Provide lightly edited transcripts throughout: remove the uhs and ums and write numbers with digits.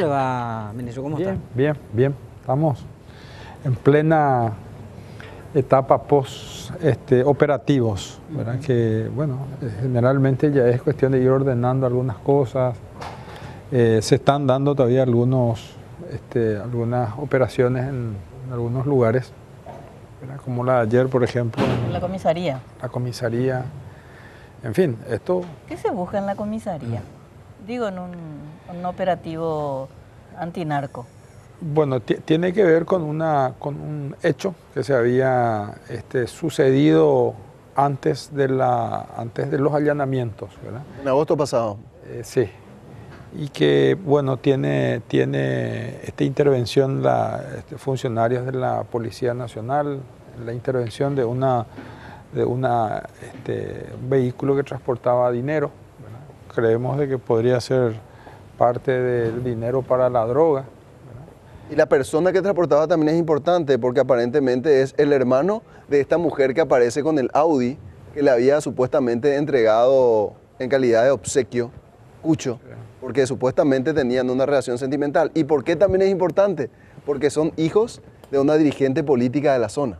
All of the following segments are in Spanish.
le va, ministro? ¿Cómo está? Bien, bien. Estamos en plena etapa post operativos, ¿verdad? Que, bueno, generalmente ya es cuestión de ir ordenando algunas cosas. Se están dando todavía algunas operaciones en algunos lugares, ¿verdad? Como la de ayer, por ejemplo. En la comisaría. La comisaría. En fin, esto... ¿Qué se busca en la comisaría? Digo, en un operativo antinarco. Bueno, tiene que ver con un hecho que se había sucedido antes de los allanamientos, ¿verdad? En agosto pasado. Sí. Y que, bueno, tiene esta intervención funcionarios de la Policía Nacional, la intervención de un vehículo que transportaba dinero, ¿verdad? Creemos de que podría ser parte del dinero para la droga. Y la persona que transportaba también es importante porque aparentemente es el hermano de esta mujer que aparece con el Audi que le había supuestamente entregado en calidad de obsequio Cucho, porque supuestamente tenían una relación sentimental. ¿Y por qué también es importante? Porque son hijos de una dirigente política de la zona.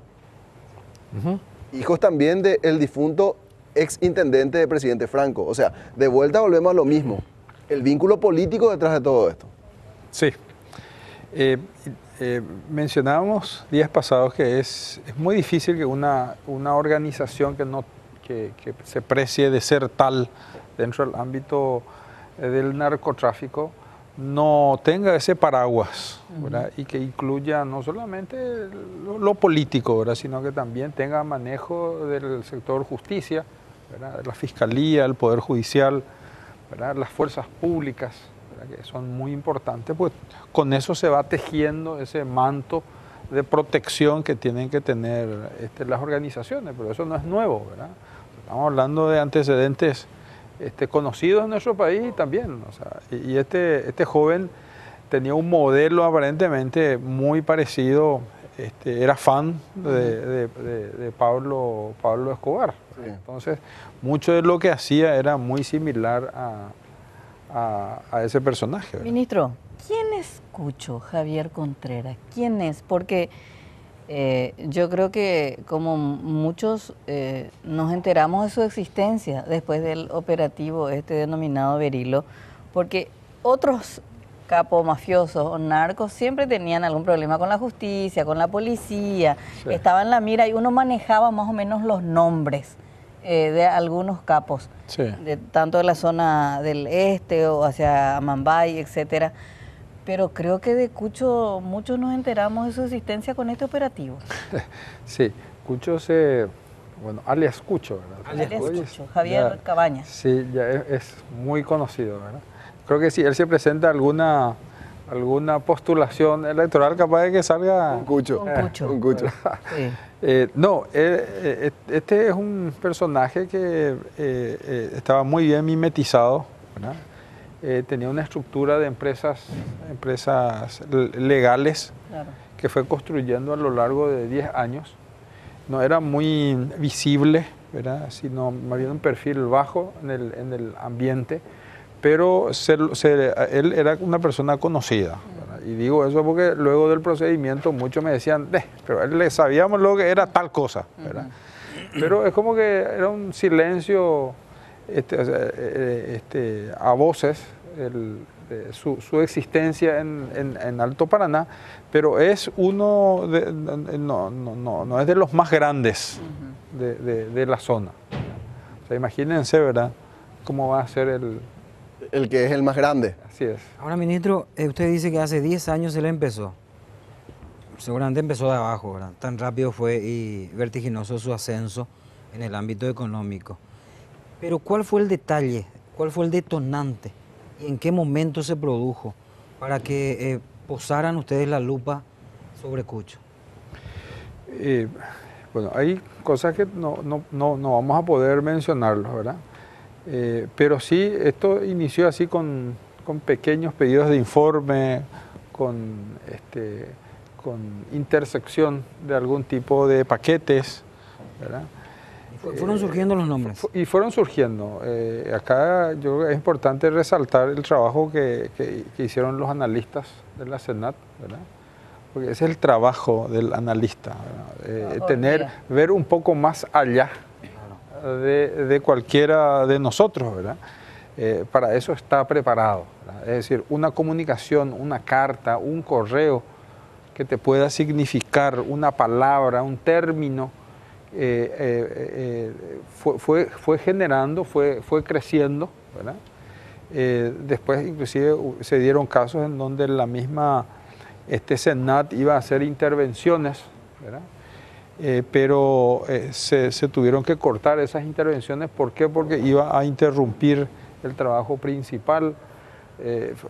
Hijos también del difunto ex intendente del presidente Franco. O sea, de vuelta volvemos a lo mismo. El vínculo político detrás de todo esto. Sí. Mencionábamos días pasados que es muy difícil que una organización que se precie de ser tal dentro del ámbito del narcotráfico no tenga ese paraguas, ¿verdad? Y que incluya no solamente lo político, ¿verdad? Sino que también tenga manejo del sector justicia, ¿verdad? De la fiscalía, el poder judicial, ¿verdad? Las fuerzas públicas, que son muy importantes, pues con eso se va tejiendo ese manto de protección que tienen que tener las organizaciones, pero eso no es nuevo, ¿verdad? Estamos hablando de antecedentes conocidos en nuestro país también, o sea, y este joven tenía un modelo aparentemente muy parecido, era fan de Pablo Escobar, Sí. Entonces mucho de lo que hacía era muy similar a ese personaje, ¿verdad? Ministro, ¿quién es Cucho, Javier Contreras? ¿Quién es? Porque yo creo que como muchos nos enteramos de su existencia después del operativo denominado Berilo, porque otros capos mafiosos o narcos siempre tenían algún problema con la justicia, con la policía, Sí. estaba en la mira y uno manejaba más o menos los nombres de algunos capos, Sí. tanto de la zona del este o hacia Amambay, etcétera. Pero creo que de Cucho muchos nos enteramos de su existencia con este operativo. Sí, Cucho alias Cucho, ¿verdad? Alias Oye, Cucho, Javier Cabañas. Sí, ya es muy conocido, ¿verdad? Creo que si él se presenta alguna postulación electoral, capaz de que salga... Un Cucho. Con Cucho. Un Cucho. Sí. No, este es un personaje que estaba muy bien mimetizado, ¿verdad? Tenía una estructura de empresas legales, Claro. que fue construyendo a lo largo de 10 años. No era muy visible, ¿verdad? Sino más bien un perfil bajo en el ambiente, pero él era una persona conocida, ¿verdad? Y digo eso porque luego del procedimiento muchos me decían, pero él sabíamos lo que era tal cosa, ¿verdad? Pero es como que era un silencio a voces su existencia en Alto Paraná, pero es no es de los más grandes de la zona. O sea, imagínense, ¿verdad?, cómo va a ser El que es el más grande. Así es. Ahora, ministro, usted dice que hace 10 años él empezó. Seguramente empezó de abajo, ¿verdad? Tan rápido fue y vertiginoso su ascenso en el ámbito económico. Pero ¿cuál fue el detalle? ¿Cuál fue el detonante? ¿Y en qué momento se produjo para que posaran ustedes la lupa sobre Cucho? Bueno, hay cosas que no vamos a poder mencionarlos, ¿verdad? Pero sí, esto inició así con pequeños pedidos de informe, con intersección de algún tipo de paquetes, ¿verdad? Fueron surgiendo los nombres. Y fueron surgiendo. Acá yo creo que es importante resaltar el trabajo que hicieron los analistas de la Senat, ¿verdad? Porque ese es el trabajo del analista, ver un poco más allá de cualquiera de nosotros, ¿verdad? Para eso está preparado, ¿verdad? Es decir, una comunicación, una carta, un correo que te pueda significar una palabra, un término, fue generando, fue creciendo, ¿verdad? Después inclusive se dieron casos en donde la misma Senat iba a hacer intervenciones, ¿verdad? Pero se tuvieron que cortar esas intervenciones. ¿Por qué? Porque iba a interrumpir el trabajo principal.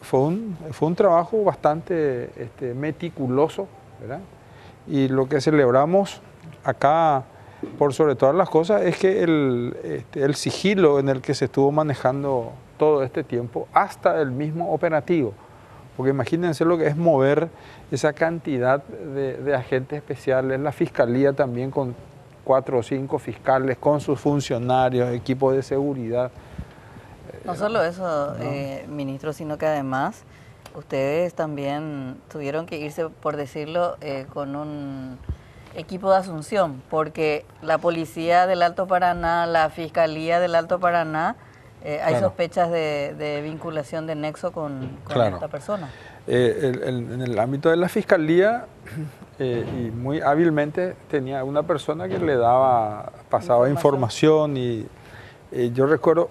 Fue un trabajo bastante meticuloso, ¿verdad? Y lo que celebramos acá, por sobre todas las cosas, es que el sigilo en el que se estuvo manejando todo este tiempo, hasta el mismo operativo, porque imagínense lo que es mover esa cantidad de agentes especiales, la fiscalía también con 4 o 5 fiscales, con sus funcionarios, equipos de seguridad. No solo eso, ministro, sino que además ustedes también tuvieron que irse, por decirlo, con un equipo de asunción, porque la policía del Alto Paraná, la fiscalía del Alto Paraná, hay sospechas de vinculación de nexo con esta persona. En el ámbito de la fiscalía, y muy hábilmente tenía una persona que le pasaba información y yo recuerdo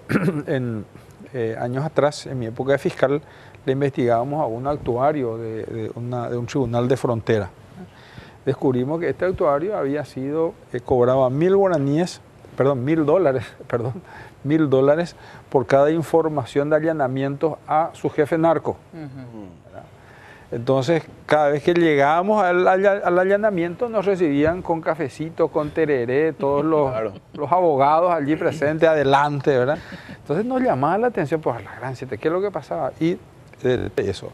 años atrás, en mi época de fiscal, le investigábamos a un actuario de un tribunal de frontera. Descubrimos que este actuario había cobraba $1.000 por cada información de allanamientos a su jefe narco. Entonces, cada vez que llegábamos al allanamiento, nos recibían con cafecito, con tereré, todos los abogados allí presentes, adelante, ¿verdad? Entonces nos llamaba la atención, pues, la gran siete, ¿qué es lo que pasaba? Y eso.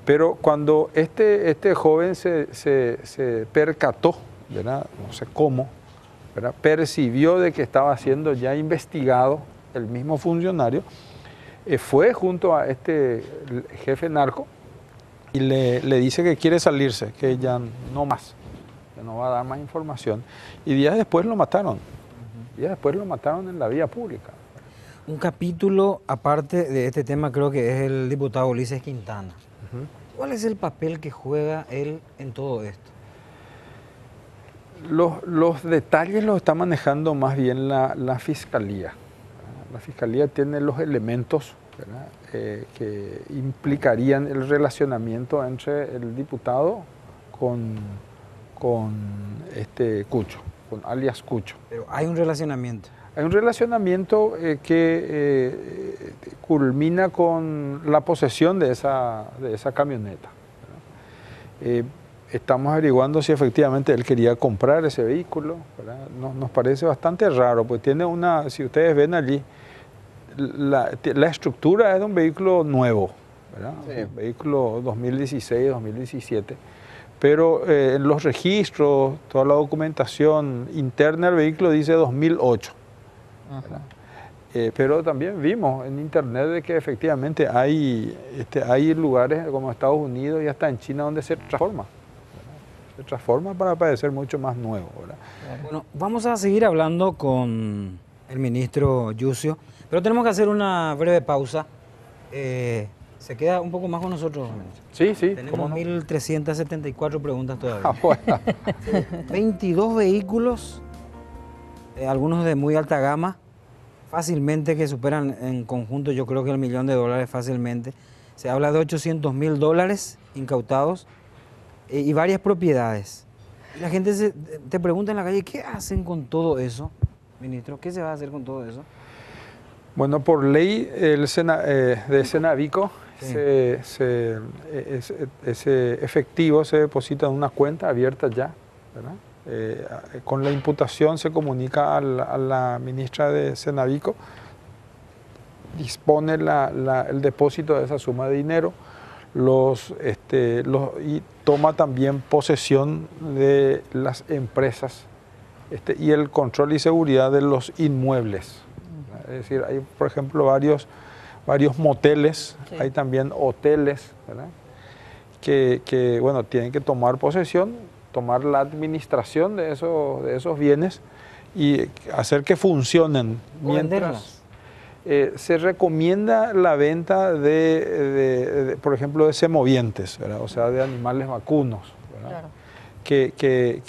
Pero cuando este joven se percató, ¿verdad? No sé cómo, ¿verdad? Percibió de que estaba siendo ya investigado el mismo funcionario, fue junto a este jefe narco y le dice que quiere salirse, que ya no más, que no va a dar más información. Y días después lo mataron. Días después lo mataron en la vía pública. Un capítulo aparte de este tema creo que es el diputado Ulises Quintana. ¿Cuál es el papel que juega él en todo esto? Los detalles los está manejando más bien la Fiscalía. La Fiscalía tiene los elementos, ¿verdad? Que implicarían el relacionamiento entre el diputado con Cucho, con alias Cucho. Pero hay un relacionamiento. Hay un relacionamiento que culmina con la posesión de esa camioneta, ¿verdad? Estamos averiguando si efectivamente él quería comprar ese vehículo, ¿verdad? Nos parece bastante raro, pues tiene si ustedes ven allí, la estructura es de un vehículo nuevo, ¿verdad? Sí. Un vehículo 2016, 2017, pero en los registros, toda la documentación interna del vehículo dice 2008. Pero también vimos en internet de que efectivamente hay lugares como Estados Unidos y hasta en China donde se transforma. Se transforma para parecer mucho más nuevo, ¿verdad? Bueno, vamos a seguir hablando con el ministro Yucio, pero tenemos que hacer una breve pausa. ¿Se queda un poco más con nosotros? Sí. Tenemos 1.374 preguntas todavía. Bueno. 22 vehículos, algunos de muy alta gama, fácilmente que superan en conjunto, yo creo que $1 millón fácilmente. Se habla de $800.000 incautados y varias propiedades. Y la gente te pregunta en la calle, ¿qué hacen con todo eso, ministro? ¿Qué se va a hacer con todo eso? Bueno, por ley de Senavico, sí, ese efectivo se deposita en una cuenta abierta ya, ¿verdad? Con la imputación se comunica a la ministra de Senavico, dispone el depósito de esa suma de dinero, y toma también posesión de las empresas y el control y seguridad de los inmuebles. Es decir, hay, por ejemplo, varios moteles, Sí. hay también hoteles, ¿verdad? Que, bueno, tienen que tomar posesión, tomar la administración de esos bienes y hacer que funcionen. O venderlas. Se recomienda la venta por ejemplo, de semovientes, ¿verdad? O sea, de animales vacunos, ¿verdad? Claro. Que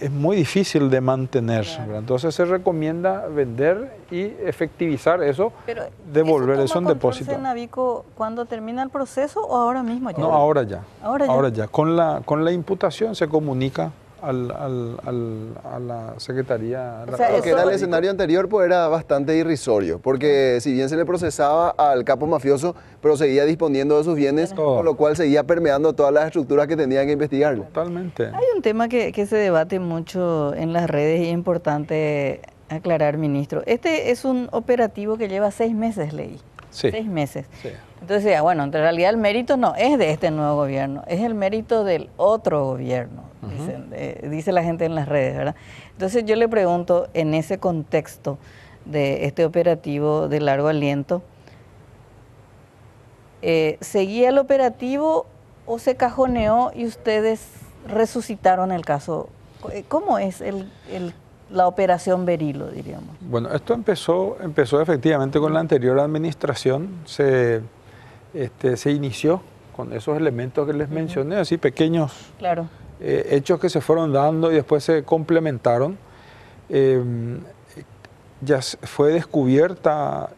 es muy difícil de mantener, Claro. ¿verdad? Entonces se recomienda vender y efectivizar eso, Pero devolver eso en toma control depósito. Senavico cuando termina el proceso o ahora mismo ya? No, ahora ya. Ahora ya. Con la imputación se comunica a la Secretaría. O sea, Lo que eso- era el escenario anterior pues era bastante irrisorio, porque si bien se le procesaba al capo mafioso, pero seguía disponiendo de sus bienes, Todo. con lo cual seguía permeando todas las estructuras que tenían que investigarle. Totalmente. Hay un tema que se debate mucho en las redes y es importante aclarar, ministro. Este es un operativo que lleva 6 meses, leí. Sí. 6 meses. Sí. Entonces, bueno, en realidad el mérito no es de este nuevo gobierno, es el mérito del otro gobierno, dice la gente en las redes, ¿verdad? Entonces yo le pregunto, en ese contexto de este operativo de largo aliento, ¿seguía el operativo o se cajoneó y ustedes resucitaron el caso? ¿Cómo es la operación Berilo, diríamos? Bueno, esto empezó efectivamente con la anterior administración, se inició con esos elementos que les mencioné, así pequeños Claro. hechos que se fueron dando y después se complementaron. Ya fue descubierta,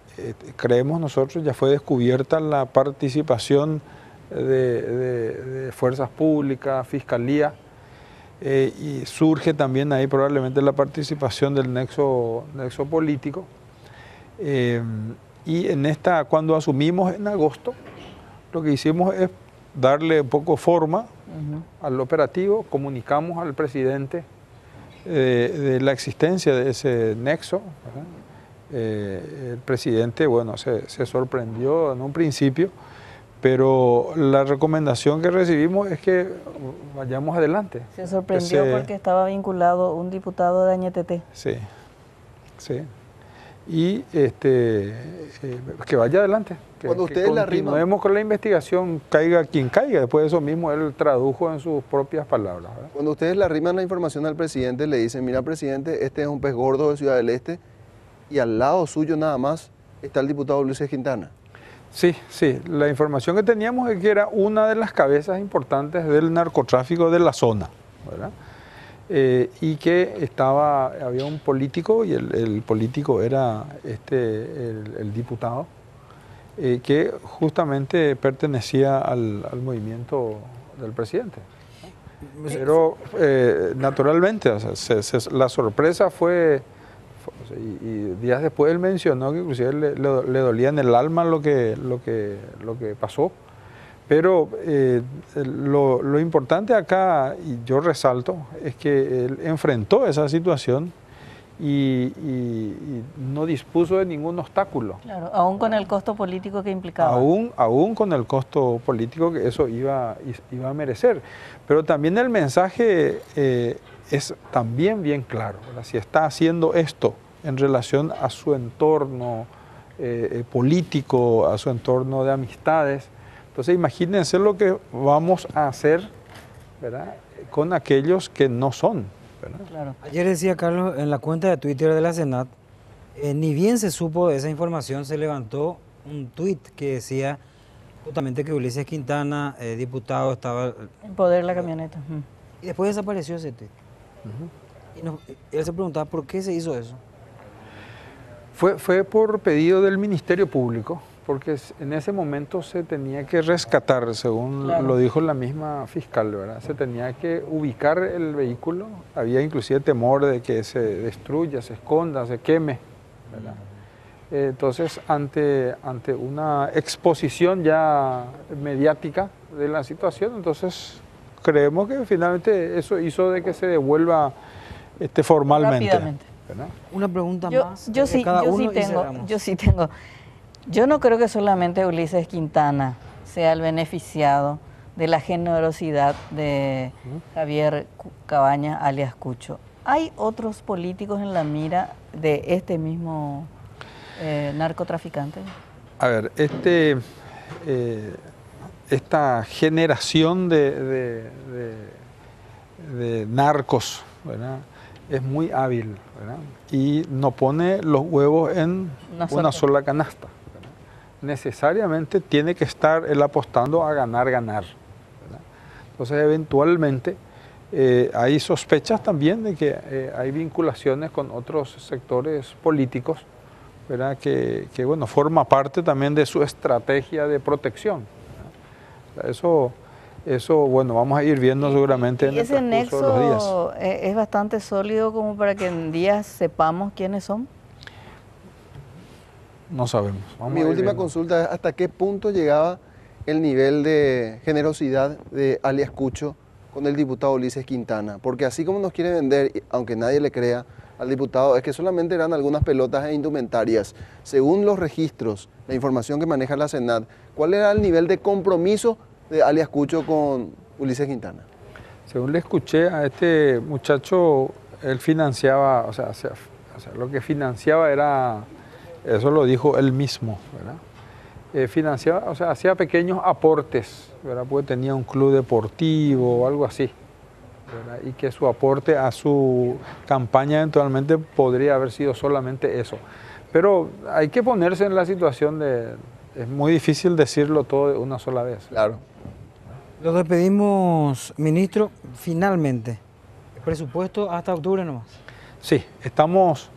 creemos nosotros, ya fue descubierta la participación de fuerzas públicas, fiscalía, y surge también ahí probablemente la participación del nexo político. Y cuando asumimos en agosto, lo que hicimos es darle un poco forma al operativo, comunicamos al presidente de la existencia de ese nexo, ¿verdad? El presidente, bueno, se sorprendió en un principio, pero la recomendación que recibimos es que vayamos adelante. Se sorprendió porque estaba vinculado un diputado de Añetete. Sí, sí. Y que vaya adelante. Cuando que ustedes la continuemos con la investigación, caiga quien caiga. Después de eso mismo él tradujo en sus propias palabras, ¿verdad? Cuando ustedes le arriman la información al presidente, le dicen, mira presidente, este es un pez gordo de Ciudad del Este, y al lado suyo nada más está el diputado Ulises Quintana. Sí, sí. La información que teníamos es que era una de las cabezas importantes del narcotráfico de la zona, ¿verdad? Y que había un político, y el político era el diputado, que justamente pertenecía al movimiento del presidente. Pero naturalmente, o sea, la sorpresa fue, y días después él mencionó que inclusive le dolía en el alma lo que pasó. Pero lo importante acá, y yo resalto, es que él enfrentó esa situación y no dispuso de ningún obstáculo. Claro, aún con el costo político que implicaba. Aún con el costo político que eso iba a merecer. Pero también el mensaje es también bien claro, ¿verdad? Si está haciendo esto en relación a su entorno político, a su entorno de amistades, entonces imagínense lo que vamos a hacer, ¿verdad?, con aquellos que no son, ¿verdad? Claro. Ayer decía Carlos en la cuenta de Twitter de la Senat, ni bien se supo de esa información, se levantó un tuit que decía justamente que Ulises Quintana, diputado, estaba... En poder la camioneta. Y después desapareció ese tuit. Y él se preguntaba por qué se hizo eso. Fue por pedido del Ministerio Público, porque en ese momento se tenía que rescatar, según Claro. lo dijo la misma fiscal, ¿verdad? Se tenía que ubicar el vehículo, había inclusive temor de que se destruya, se esconda, se queme, ¿verdad? Entonces, ante una exposición ya mediática de la situación, entonces creemos que finalmente eso hizo de que se devuelva formalmente. Rápidamente. ¿Verdad? Una pregunta más. Yo sí tengo. Yo no creo que solamente Ulises Quintana sea el beneficiado de la generosidad de Javier Cabañas, alias Cucho. ¿Hay otros políticos en la mira de este mismo narcotraficante? A ver, esta generación de narcos, ¿verdad?, es muy hábil, ¿verdad?, y no pone los huevos en una sola canasta, ¿verdad? Necesariamente tiene que estar él apostando a ganar, ¿verdad? Entonces, eventualmente, hay sospechas también de que hay vinculaciones con otros sectores políticos, ¿verdad?, que bueno, forma parte también de su estrategia de protección, ¿verdad? Eso, bueno, vamos a ir viendo seguramente en el transcurso de los días. ¿Ese nexo es bastante sólido como para que en días sepamos quiénes son? No sabemos. Mi última consulta es hasta qué punto llegaba el nivel de generosidad de alias Cucho con el diputado Ulises Quintana, porque así como nos quiere vender, aunque nadie le crea al diputado, es que solamente eran algunas pelotas e indumentarias. Según los registros, la información que maneja la Senat, ¿cuál era el nivel de compromiso de alias Cucho con Ulises Quintana? Según le escuché a este muchacho, él financiaba, o sea, lo que financiaba era, eso lo dijo él mismo, ¿verdad? Financiaba, o sea, hacía pequeños aportes, ¿verdad?, porque tenía un club deportivo o algo así, ¿verdad?, y que su aporte a su campaña eventualmente podría haber sido solamente eso. Pero hay que ponerse en la situación de, es muy difícil decirlo todo de una sola vez. Claro. Lo despedimos, ministro, finalmente. El presupuesto hasta octubre nomás. Sí, estamos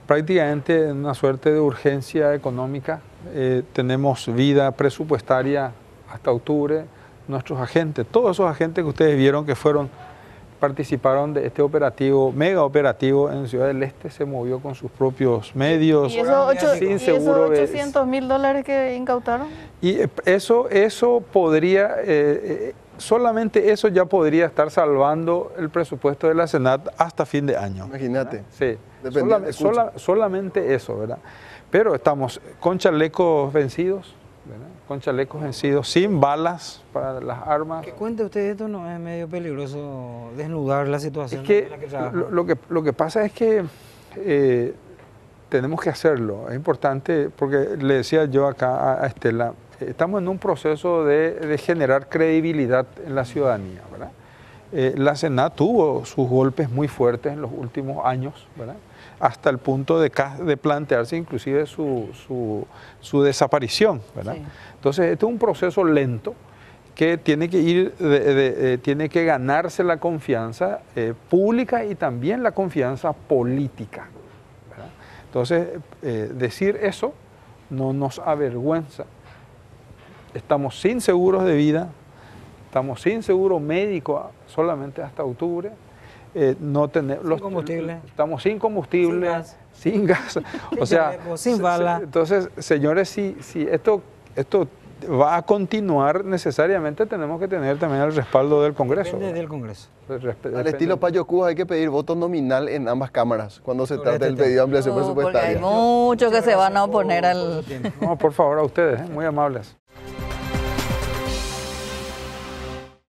prácticamente en una suerte de urgencia económica. Tenemos vida presupuestaria hasta octubre. Nuestros agentes, todos esos agentes que ustedes vieron que participaron de este operativo, mega operativo en Ciudad del Este, se movió con sus propios medios. ¿Y esos sin seguro $800.000 que incautaron? Y eso podría, solamente eso ya podría estar salvando el presupuesto de la Senat hasta fin de año. Imagínate. Sí, solamente eso, ¿verdad? Pero estamos con chalecos vencidos, ¿verdad?, con chalecos vencidos, sin balas para las armas. Que cuente usted, esto no es medio peligroso desnudar la situación Es que, en la que trabaja. lo que pasa es que tenemos que hacerlo, es importante, porque le decía yo acá a Estela, estamos en un proceso de generar credibilidad en la ciudadanía, ¿verdad? La Senat tuvo sus golpes muy fuertes en los últimos años, ¿verdad?, hasta el punto de plantearse inclusive su desaparición, ¿verdad? Sí. Entonces, este es un proceso lento que tiene que tiene que ganarse la confianza pública y también la confianza política, ¿verdad? Entonces, decir eso no nos avergüenza. Estamos sin seguros de vida, estamos sin seguro médico solamente hasta octubre. No tenemos combustible. Estamos sin combustible, sin gas, o sea, sin bala. Entonces, señores, si esto va a continuar, necesariamente tenemos que tener también el respaldo del Congreso. Depende del Congreso. Al estilo Payo Cuba hay que pedir voto nominal en ambas cámaras cuando se trata del pedido de ampliación presupuestaria. Porque hay muchos que se van a oponer al... No, por favor, a ustedes, muy amables.